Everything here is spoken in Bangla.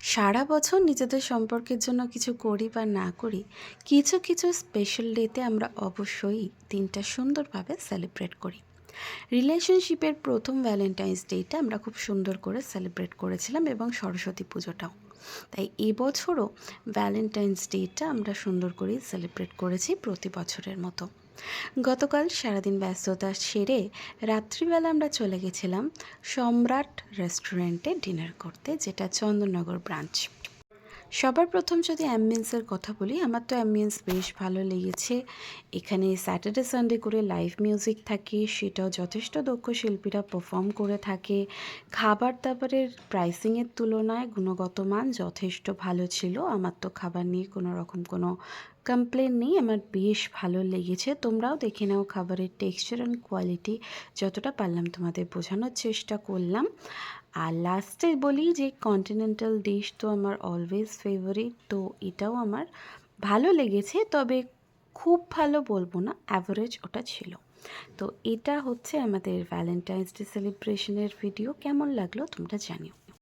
সারা বছর নিজেদের সম্পর্কের জন্য কিছু করি বা না করি, কিছু কিছু স্পেশাল ডেতে আমরা অবশ্যই দিনটা সুন্দরভাবে সেলিব্রেট করি। রিলেশনশিপের প্রথম ভ্যালেন্টাইন্স ডেটা আমরা খুব সুন্দর করে সেলিব্রেট করেছিলাম এবং সরস্বতী পুজোটাও। তাই এবছরও ভ্যালেন্টাইন্স ডেটা আমরা সুন্দর করেই সেলিব্রেট করেছি প্রতি বছরের মতো। গতকাল সারাদিন ব্যস্ততা সেরে রাত্রিবেলা আমরা চলে গেছিলাম সম্রাট রেস্টুরেন্টে ডিনার করতে, যেটা চন্দননগর ব্রাঞ্চ। সবার প্রথম যদি অ্যাম্বিয়েন্সের কথা বলি, আমার তো অ্যাম্বিয়েন্স বেশ ভালো লেগেছে। এখানে স্যাটারডে সানডে করে লাইভ মিউজিক থাকে, সেটাও যথেষ্ট দক্ষ শিল্পীরা পারফর্ম করে থাকে। খাবার দাবারের প্রাইসিংয়ের তুলনায় গুণগত মান যথেষ্ট ভালো ছিল। আমার তো খাবার নিয়ে কোনো রকম কোনো কমপ্লেন নেই, আমার বেশ ভালো লেগেছে। তোমরাও দেখে নাও খাবারের টেক্সচার অ্যান্ড কোয়ালিটি, যতটা পারলাম তোমাদের বোঝানোর চেষ্টা করলাম। আর লাস্টে বলি যে কন্টিনেন্টাল ডিশ তো আমার অলওয়েজ ফেভারিট, তো এটাও আমার ভালো লেগেছে, তবে খুব ভালো বলবো না, অ্যাভারেজ ওটা ছিল। তো এটা হচ্ছে আমাদের ভ্যালেন্টাইন্স ডে সেলিব্রেশনের ভিডিও। কেমন লাগলো তোমরা জানিও।